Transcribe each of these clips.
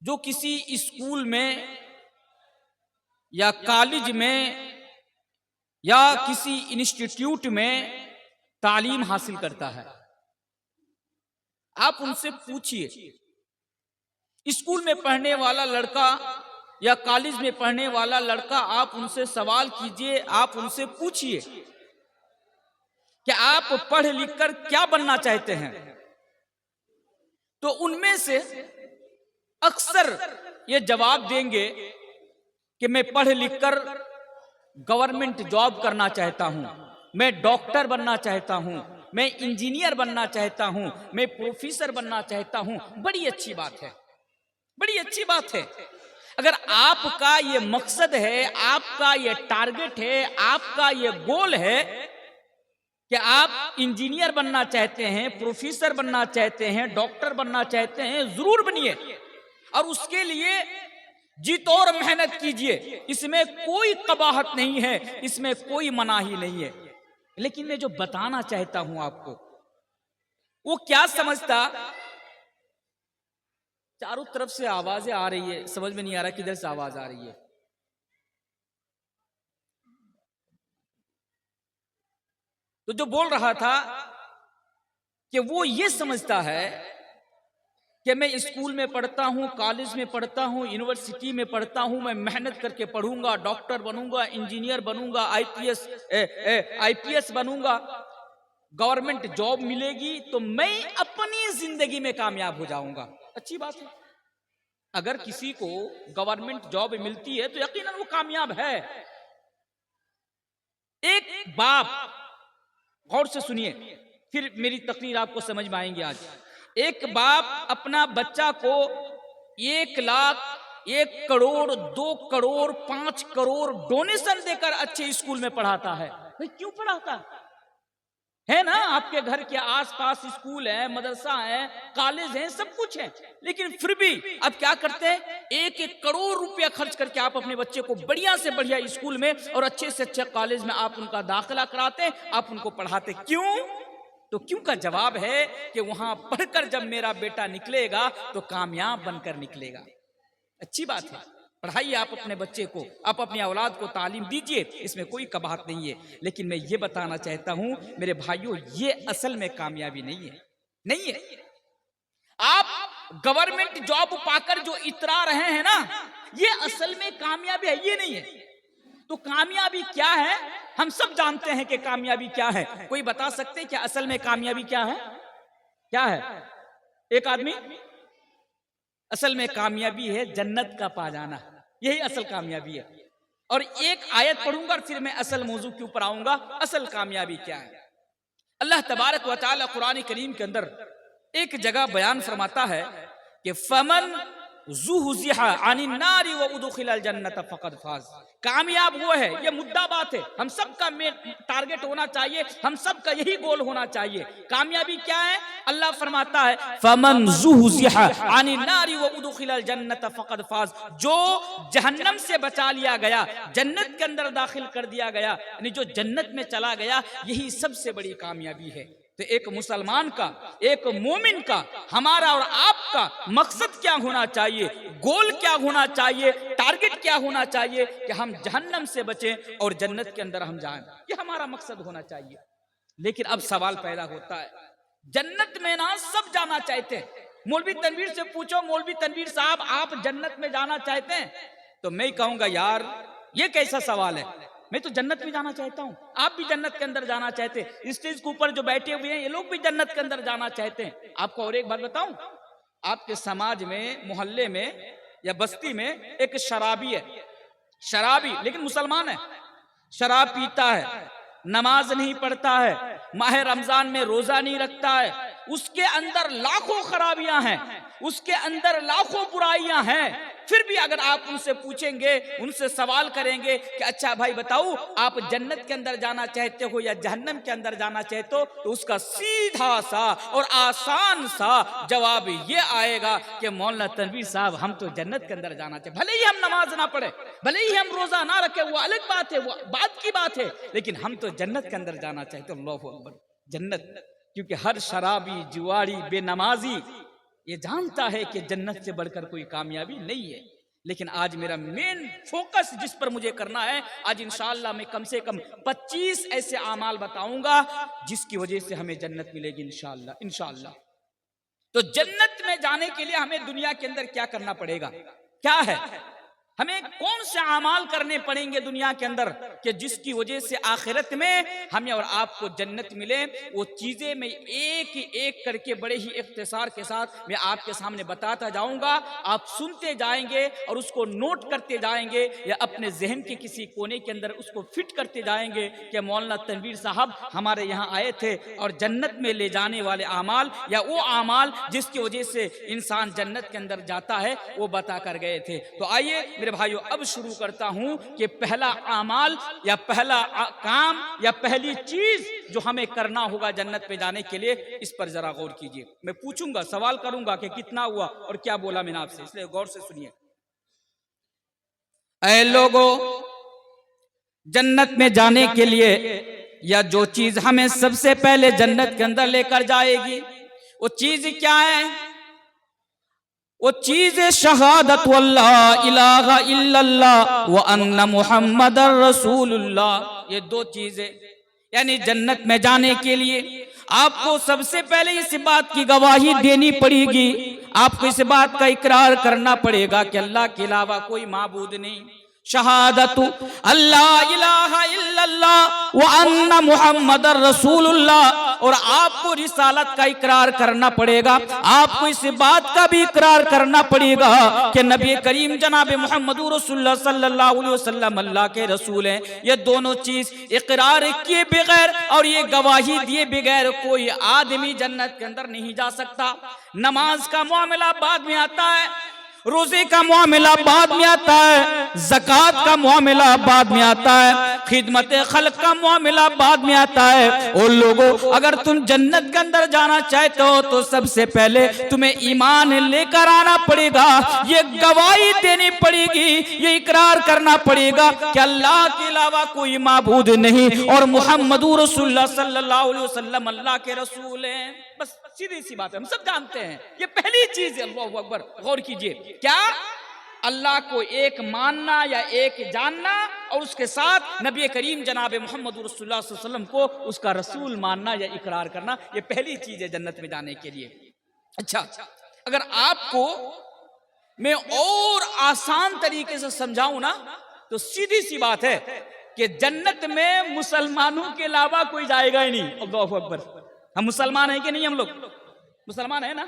जो किसी स्कूल में या कॉलेज में या किसी इंस्टीट्यूट में तालीम हासिल करता है, आप उनसे पूछिए, स्कूल में पढ़ने वाला लड़का या कॉलेज में पढ़ने वाला लड़का, आप उनसे सवाल कीजिए, आप उनसे पूछिए कि आप पढ़ लिख कर क्या बनना चाहते हैं। तो उनमें से अक्सर ये जवाब देंगे कि मैं पढ़ लिख कर गवर्नमेंट जॉब करना चाहता हूं, मैं डॉक्टर बनना चाहता हूं, मैं इंजीनियर बनना चाहता हूं, मैं प्रोफेसर बनना चाहता हूं। बड़ी अच्छी बात है, बड़ी अच्छी बात है। अगर आपका ये मकसद है, आपका ये टारगेट है, आपका ये गोल है कि आप इंजीनियर बनना चाहते हैं, प्रोफेसर बनना चाहते हैं, डॉक्टर बनना चाहते हैं, जरूर बनिए और उसके लिए जी तोड़ मेहनत कीजिए। इसमें कोई कबाहत नहीं है, इसमें कोई मनाही नहीं है। लेकिन मैं जो बताना चाहता हूं आपको, वो क्या समझता, चारों तरफ से आवाजें आ रही है, समझ में नहीं आ रहा किधर से आवाज आ रही है। तो जो बोल रहा था कि वो ये समझता है कि मैं स्कूल में पढ़ता हूं, कॉलेज में पढ़ता हूं, यूनिवर्सिटी में पढ़ता हूं, मैं मेहनत करके पढ़ूंगा, डॉक्टर बनूंगा, इंजीनियर बनूंगा, आईपीएस बनूंगा, गवर्नमेंट जॉब मिलेगी तो मैं अपनी जिंदगी में कामयाब हो जाऊंगा। अच्छी बात है, अगर किसी को गवर्नमेंट जॉब मिलती है तो यकीनन वो कामयाब है। एक बाप, गौर से सुनिए, फिर मेरी तकरीर आपको समझ में आएंगी आज। एक बाप अपना बच्चा को 1 लाख, 1 करोड़, 2 करोड़, 5 करोड़ डोनेशन देकर अच्छे स्कूल में पढ़ाता है। भाई क्यों पढ़ाता है ना? आपके घर के आसपास स्कूल है, मदरसा है, कॉलेज है, सब कुछ है, लेकिन फिर भी अब क्या करते हैं, 1-1 करोड़ रुपया खर्च करके आप अपने बच्चे को बढ़िया से बढ़िया स्कूल में और अच्छे से अच्छे कॉलेज में आप उनका दाखिला कराते हैं, आप उनको पढ़ाते। क्यों? तो क्यों का जवाब है कि वहां पढ़कर जब मेरा बेटा निकलेगा तो कामयाब बनकर निकलेगा। अच्छी बात है, पढ़ाइए आप अपने बच्चे को, आप अपनी औलाद को तालीम दीजिए, इसमें कोई कबाहत नहीं है। लेकिन मैं ये बताना चाहता हूं मेरे भाइयों, ये असल में कामयाबी नहीं है, नहीं है। आप गवर्नमेंट जॉब पाकर जो इतरा रहे हैं ना, ये असल में कामयाबी है, ये नहीं है। तो कामयाबी क्या है? हम सब जानते हैं कि कामयाबी क्या है। कोई बता सकते हैं कि असल में कामयाबी क्या है? क्या है? एक आदमी, असल में कामयाबी है जन्नत का पा जाना, यही असल कामयाबी है। और एक आयत पढ़ूंगा और फिर मैं असल मौजू के ऊपर आऊंगा, असल कामयाबी क्या है। अल्लाह तबारक व तआला कुरान करीम के अंदर एक जगह बयान फरमाता है कि फमन ज़ुहज़िहा अनिन नारी व उदखिलल जन्नत फ़क़द फ़ाज़। कामयाब वो है, ये मुद्दा बात है, हम सबका टारगेट होना चाहिए, हम सबका यही गोल होना चाहिए। कामयाबी क्या है? अल्लाह फरमाता है फमन ज़ुहज़िहा अनिन नारी व उदखिलल जन्नत फ़क़द फ़ाज़, जो जहन्नम से बचा लिया गया, जन्नत के अंदर दाखिल कर दिया गया, यानी जो जन्नत में चला गया, यही सबसे बड़ी कामयाबी है। तो एक मुसलमान का, एक मोमिन का, हमारा और आपका मकसद क्या होना चाहिए, गोल क्या होना चाहिए, टारगेट क्या होना चाहिए कि हम जहन्नम से बचें और जन्नत के अंदर हम जाएं, ये हमारा मकसद होना चाहिए। लेकिन अब सवाल पैदा होता है, जन्नत में ना सब जाना चाहते हैं। मौलवी तनवीर से पूछो, मौलवी तनवीर साहब आप जन्नत में जाना चाहते हैं? तो मैं कहूंगा यार ये कैसा सवाल है, मैं तो जन्नत में जाना चाहता हूं, आप भी जन्नत के अंदर जाना चाहते हैं, स्टेज के ऊपर जो बैठे हुए हैं ये लोग भी जन्नत के अंदर जाना चाहते हैं। आपको और एक बात बताऊं, आपके समाज में, मोहल्ले में या बस्ती में एक शराबी है, शराबी लेकिन मुसलमान है, शराब पीता है, नमाज नहीं पढ़ता है, माह रमजान में रोजा नहीं रखता है, उसके अंदर लाखों खराबियां हैं, उसके अंदर लाखों बुराइयां हैं। फिर भी अगर आप उनसे पूछेंगे, उनसे सवाल करेंगे कि अच्छा भाई बताओ आप जन्नत के अंदर जाना चाहते हो या जहन्नम के अंदर जाना चाहते हो, तो उसका सीधा सा और आसान सा जवाब ये आएगा कि मौलाना तनवीर साहब हम तो जन्नत के अंदर जाना चाहते, भले ही हम नमाज ना पढ़े, भले ही हम रोजा ना रखे, वो अलग बात है, वो बात की बात है, लेकिन हम तो जन्नत के अंदर जाना चाहते। अल्लाहू अकबर, जन्नत, क्योंकि हर शराबी, जुआरी, बेनमाजी ये जानता है कि जन्नत से बढ़कर कोई कामयाबी नहीं है। लेकिन आज मेरा मेन फोकस जिस पर मुझे करना है, आज इंशाअल्लाह मैं कम से कम 25 ऐसे आमाल बताऊंगा जिसकी वजह से हमें जन्नत मिलेगी इंशाअल्लाह इंशाअल्लाह। तो जन्नत में जाने के लिए हमें दुनिया के अंदर क्या करना पड़ेगा, क्या है, हमें कौन से आमाल करने पड़ेंगे दुनिया के अंदर कि जिसकी वजह से आखिरत में हमें और आपको जन्नत मिले। वो चीजें मैं एक एक करके बड़े ही इख्तिसार के साथ मैं आपके सामने बताता जाऊंगा, आप सुनते जाएंगे और उसको नोट करते जाएंगे या अपने जहन के किसी कोने के अंदर उसको फिट करते जाएंगे कि मौलाना तनवीर साहब हमारे यहाँ आए थे और जन्नत में ले जाने वाले आमाल या वो आमाल जिसकी वजह से इंसान जन्नत के अंदर जाता है वो बता कर गए थे। तो आइए मेरे भाइयों अब शुरू करता हूं कि पहला आमाल या पहला काम या पहली चीज जो हमें करना होगा जन्नत पे जाने के लिए, इस पर जरा गौर कीजिए। मैं पूछूंगा, सवाल करूंगा कि कितना हुआ और क्या बोला मैंने आपसे, इसलिए गौर से सुनिए। ऐ लोगों, जन्नत में जाने के लिए या जो चीज हमें सबसे पहले जन्नत के अंदर लेकर जाएगी वो चीज क्या है? वो चीज शहादत वल्ला इलाहा इल्लल्लाह व अन्ना मुहम्मदर रसूलुल्लाह। ये दो चीजें, यानी जन्नत में जाने के लिए आपको सबसे पहले इस बात की गवाही देनी पड़ेगी, आपको इस बात का इकरार करना पड़ेगा कि अल्लाह के अलावा कोई माबूद नहीं। शहादतु अल्लाह इलाहा इल्लल्लाह व अन्ना मुहम्मदर रसूलुल्लाह। और आपको रिसालत का इकरार करना पड़ेगा, आपको इस बात का भी इकरार करना पड़ेगा कि नबी करीम जनाब मुहम्मदुर रसूलुल्लाह सल्लल्लाहु अलैहि वसल्लम अल्लाह के रसूल हैं। ये दोनों चीज इकरार किए बगैर और ये गवाही दिए बगैर कोई आदमी जन्नत के अंदर नहीं जा सकता। नमाज का मामला बाद में आता है, रोजे का मामला बाद में आता है, ज़कात का मामला बाद में आता है, खिदमत खल्क का मामला बाद में आता है। और लोगों, अगर तुम जन्नत के अंदर जाना चाहते हो तो सबसे पहले तुम्हें ईमान लेकर आना पड़ेगा, ये गवाही देनी पड़ेगी, ये इकरार करना पड़ेगा कि अल्लाह के अलावा कोई माबूद नहीं और मुहम्मदुर रसूलुल्लाह सल्लल्लाहु अलैहि वसल्लम अल्लाह के रसूल हैं। बस सीधी सी बात है, हम सब जानते हैं, ये पहली चीज है। अल्लाहु अकबर, गौर कीजिए, क्या? अल्लाह को एक मानना या एक जानना और उसके साथ नबी करीम जनाब मुहम्मद रसूलुल्लाह सल्लल्लाहु अलैहि वसल्लम को उसका रसूल मानना या इकरार करना, ये पहली चीज है जन्नत में जाने के लिए। अच्छा, अगर आपको मैं और आसान तरीके से समझाऊं ना तो सीधी सी बात है कि जन्नत में मुसलमानों के अलावा कोई जाएगा ही नहीं। अल्लाहु अकबर, हम मुसलमान हैं कि नहीं? हम लोग मुसलमान है ना?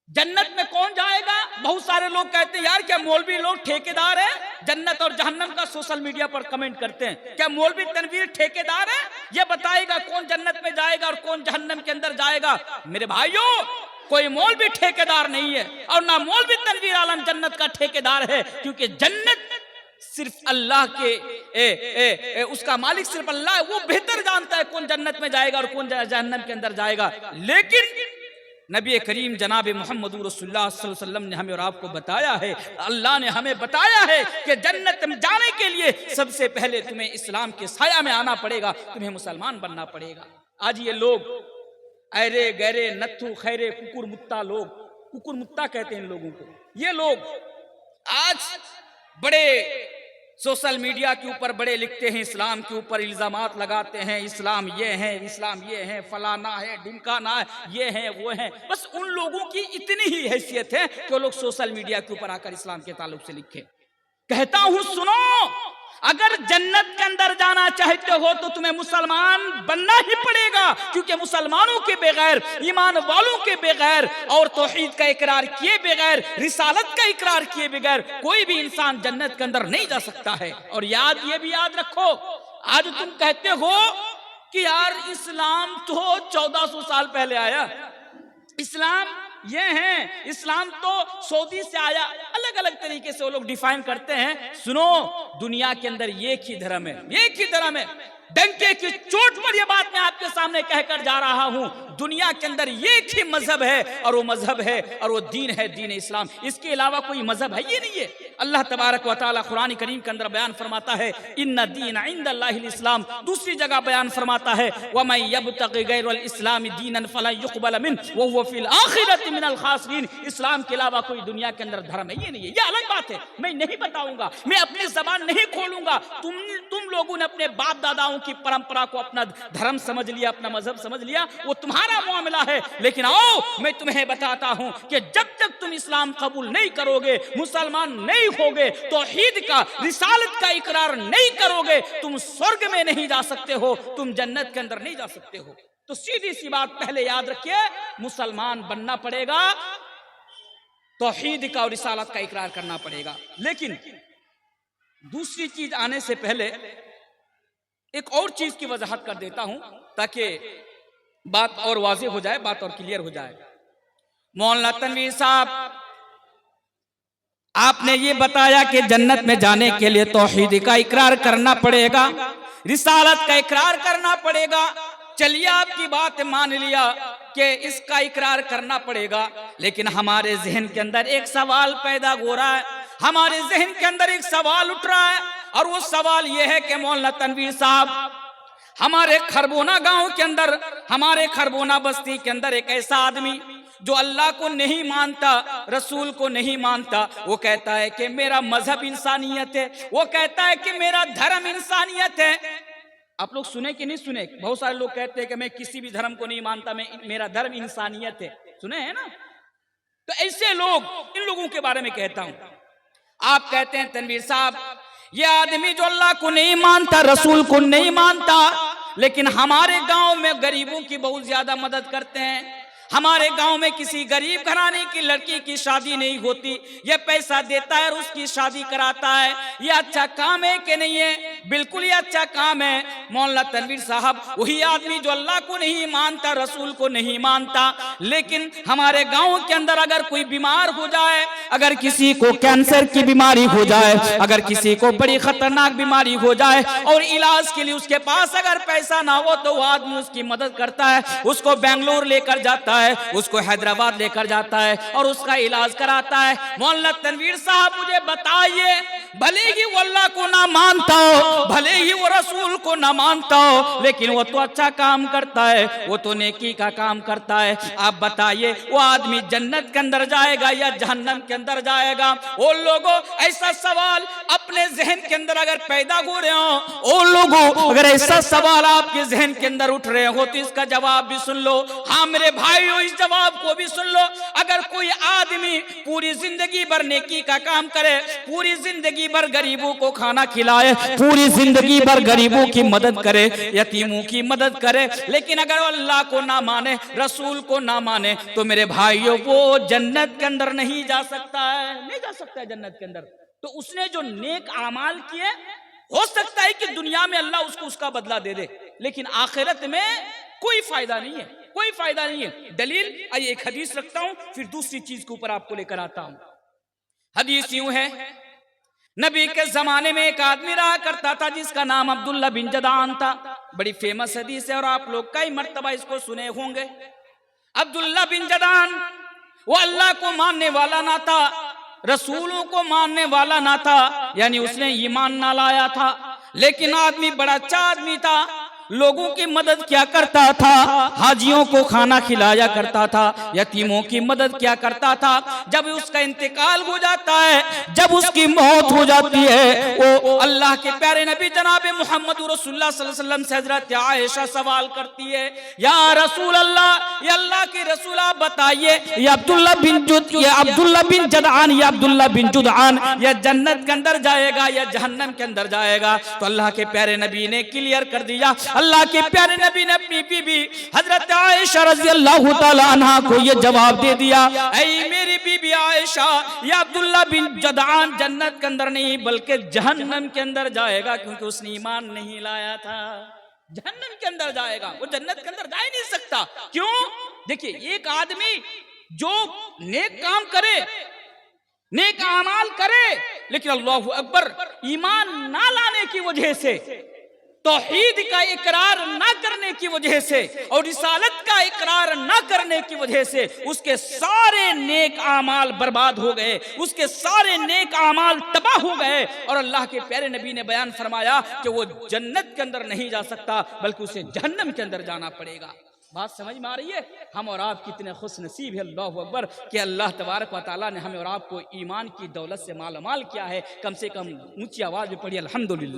जन्नत में कौन जाएगा? बहुत सारे लोग कहते हैं यार क्या मौलवी लोग ठेकेदार हैं जन्नत और जहन्नम का? सोशल मीडिया पर कमेंट करते हैं, क्या मौलवी तनवीर ठेकेदार है? ये बताएगा कौन जन्नत में जाएगा और कौन जहन्नम के अंदर जाएगा। मेरे भाइयों, कोई मौलवी ठेकेदार नहीं है और ना मौलवी तनवीर आलम जन्नत का ठेकेदार है, क्योंकि जन्नत सिर्फ अल्लाह के उसका मालिक सिर्फ अल्लाह है। वो बेहतर जानता है कौन जन्नत में जाएगा और कौन जहन्नम के अंदर जाएगा। लेकिन नबी करीम जनाब मुहम्मद रसूलुल्लाह सल्लल्लाहु अलैहि वसल्लम ने हमें और आपको बताया है, अल्लाह ने हमें बताया है कि जन्नत में जाने के लिए सबसे पहले तुम्हें इस्लाम के साया में आना पड़ेगा, तुम्हें मुसलमान बनना पड़ेगा। आज ये लोग अरे गहरे नत्थु खैरे कुकुर मुत्ता, लोग कुकुर मुत्ता कहते हैं इन लोगों को, ये लोग आज बड़े सोशल मीडिया के ऊपर बड़े लिखते हैं, इस्लाम के ऊपर इल्जामात लगाते हैं, इस्लाम ये है, इस्लाम ये है, फलाना है, ढिमकाना है, ये है वो है। बस उन लोगों की इतनी ही हैसियत है कि वो लोग सोशल मीडिया के ऊपर आकर इस्लाम के ताल्लुक से लिखे। कहता हूं सुनो, अगर जन्नत के अंदर जाना चाहते हो तो तुम्हें मुसलमान बनना ही पड़ेगा, क्योंकि मुसलमानों के बगैर, ईमान वालों के बगैर और तौहीद का इकरार किए बगैर, रिसालत का इकरार किए बगैर कोई भी इंसान जन्नत के अंदर नहीं जा सकता है। और ये भी याद रखो, आज तुम कहते हो कि यार इस्लाम तो 1400 साल पहले आया, इस्लाम ये है, इस्लाम तो सऊदी से आया, अलग अलग तरीके से वो लोग डिफाइन करते हैं। सुनो, दुनिया के अंदर एक ही धर्म है, एक ही धर्म है। डंके की चोट पर यह बात मैं आपके सामने कहकर जा रहा हूं, दुनिया के अंदर एक ही मजहब है और वो मजहब है और वो दीन है, दीन इस्लाम। इसके अलावा कोई मजहब है ही नहीं है। अल्लाह तबारक व तआला कुरान करीम के अंदर बयान फरमाता है इन्ना दीन इंदल्लाहिल इस्लाम। दूसरी जगह बयान फरमाता है वमन यब्तगि गैरल इस्लाम दीनन फलन युक़बल मिन्हु व हुवा फिल आखिरति मिनल खासिरीन। इस्लाम के अलावा कोई दुनिया के अंदर धर्म है, ये नहीं है, ये अलग बात है। मैं नहीं बताऊंगा, मैं अपनी जबान नहीं खोलूंगा। तुम लोगों ने अपने बाप दादाओं की परंपरा को अपना धर्म समझ लिया, अपना मजहब समझ लिया, वो तुम्हारा मामला है। लेकिन आओ मैं तुम्हें बताता हूं कि जब तक तुम इस्लाम कबूल नहीं करोगे, मुसलमान नहीं होगे, तौहीद का, रिसालत का इकरार नहीं करोगे, तुम स्वर्ग में नहीं जा सकते हो, तुम जन्नत के अंदर नहीं जा सकते हो। तो सीधी सी बात पहले याद रखिए, मुसलमान बनना पड़ेगा, तौहीद का और रिसालत का इकरार करना पड़ेगा। लेकिन दूसरी चीज आने से पहले एक और चीज की वजाहत कर देता हूं ताकि बात और वाज़ेह हो जाए, बात और क्लियर हो जाए। मौलाना तनवीर साहब, आपने ये बताया कि जन्नत में जाने के लिए तौहीद का इकरार करना पड़ेगा, रिसालत का इकरार करना पड़ेगा। चलिए आपकी बात मान लिया कि इसका इकरार करना पड़ेगा, लेकिन हमारे जहन के अंदर एक सवाल पैदा हो रहा है, हमारे जहन के अंदर एक सवाल उठ रहा है, और वो सवाल ये है कि मौलाना तनवीर साहब, हमारे खरबोना गांव के अंदर, हमारे खरबोना बस्ती के अंदर एक ऐसा आदमी जो अल्लाह को नहीं मानता, रसूल को नहीं मानता, वो कहता है कि मेरा मजहब इंसानियत है, वो कहता है कि मेरा धर्म इंसानियत है। आप लोग सुने कि नहीं सुने? बहुत सारे लोग कहते हैं कि मैं किसी भी धर्म को नहीं मानता, मेरा धर्म इंसानियत है। सुने हैं ना? तो ऐसे लोग, इन लोगों के बारे में कहता हूं। आप कहते हैं तनवीर साहब, ये आदमी जो अल्लाह को नहीं मानता, रसूल को नहीं मानता, लेकिन हमारे गांव में गरीबों की बहुत ज्यादा मदद करते हैं, हमारे गांव में किसी गरीब घराने की लड़की की शादी नहीं होती, ये पैसा देता है और उसकी शादी कराता है। ये अच्छा काम है कि नहीं है? बिल्कुल ये अच्छा काम है। मौलाना तनवीर साहब वही आदमी जो अल्लाह को नहीं मानता, रसूल को नहीं मानता, लेकिन हमारे गांव के अंदर अगर कोई बीमार हो जाए, अगर किसी को कैंसर की बीमारी हो जाए, अगर किसी को बड़ी खतरनाक बीमारी हो जाए और इलाज के लिए उसके पास अगर पैसा ना हो, तो वो आदमी उसकी मदद करता है, उसको बेंगलोर लेकर जाता है, उसको हैदराबाद लेकर जाता है और उसका इलाज कराता है। मौलाना तनवीर साहब मुझे बताइए, भले ही वो अल्लाह को ना मानता हो, भले ही वो रसूल को ना मानता हो, लेकिन वो तो अच्छा काम करता है, वो तो नेकी का काम करता है। आप बताइए वो आदमी जन्नत के अंदर जाएगा या जहन्नम के अंदर जाएगा? ओ लोगों, ऐसा सवाल अपने जहन के अंदर अगर पैदा हो रहे हो, ओ लोगों अगर ऐसा सवाल आपके जहन के अंदर उठ रहे हो, तो इसका जवाब भी सुन लो। हाँ मेरे भाई, इस जवाब को भी सुन लो। अगर कोई आदमी पूरी जिंदगी भर नेकी का काम करे, पूरी जिंदगी भर गरीबों को खाना खिलाए, पूरी जिंदगी भर गरीबों की मदद करे, यतीमों की मदद करे, लेकिन अगर अल्लाह को ना माने, रसूल को ना माने, तो मेरे भाइयों वो जन्नत के अंदर नहीं जा सकता है, नहीं जा सकता है जन्नत के अंदर। तो उसने जो नेक आमाल किए, हो सकता है कि दुनिया में अल्लाह उसको उसका बदला दे दे, लेकिन आखिरत में कोई फायदा नहीं है, कोई फायदा नहीं है। दलील, आइए एक हदीस रखता हूं, फिर दूसरी चीज के ऊपर आपको लेकर आता हूं। हदीस यूं है, नबी के जमाने में एक आदमी रहा करता था जिसका नाम अब्दुल्ला बिन जदान था। बड़ी फेमस हदीस है और आप लोग कई मर्तबा इसको सुने होंगे। अब्दुल्ला बिन जदान वो अल्लाह को मानने वाला ना था, रसूलों को मानने वाला ना था, यानी उसने ईमान ना लाया था, लेकिन आदमी बड़ा अच्छा आदमी था, लोगों की मदद क्या करता था, हाजियों को खाना खिलाया करता था, यतीमों की मदद क्या करता था। जब उसका इंतकाल हो जाता है, जब उसकी मौत हो जाती है, वो अल्लाह के प्यारे नबी जनाब मोहम्मद रसूलुल्लाह सल्लल्लाहु अलैहि वसल्लम से हजरत आयशा सवाल करती है, या रसूल अल्लाह, ये अल्लाह के रसूल आप बताइए, ये अब्दुल्ला बिन जदआन, ये अब्दुल्ला बिन जुदआन ये जन्नत के अंदर जाएगा या जहन्नम के अंदर जाएगा? तो अल्लाह के प्यारे नबी ने क्लियर कर दिया। अल्लाह के प्यारे नबी ने अपनी बीबी हजरत आयशा रज़ियल्लाहु ताला अन्हा को ये जवाब दे दिया, ऐ मेरी बीबी आयशा, ये अब्दुल्ला बिन जदआन जन्नत के अंदर नहीं बल्कि जहन्नम के अंदर जाएगा, क्योंकि उसने ईमान नहीं लाया था। जहन्नम के अंदर जाएगा, वो जन्नत के अंदर जा ही नहीं सकता। क्यों? देखिए, एक आदमी जो नेक काम करे, नेक अमाल करे, लेकिन अल्लाहु अकबर ईमान ना लाने की वजह से तौहीद का इकरार ना करने की वजह से और रिसालत का इकरार ना करने की वजह से उसके सारे नेक आमाल बर्बाद हो गए, उसके सारे नेक आमाल तबाह हो गए। और अल्लाह के प्यारे नबी ने बयान फरमाया कि वो जन्नत के अंदर नहीं जा सकता बल्कि उसे जहन्नम के अंदर जाना पड़ेगा। बात समझ में आ रही है? हम और आप कितने खुश नसीब है, अल्लाह अकबर, कि अल्लाह तबारक व तआला ने हमें और आपको ईमान की दौलत से मालामाल किया है। कम से कम ऊंची आवाज में पढ़िए अल्हम्दुलिल्लाह।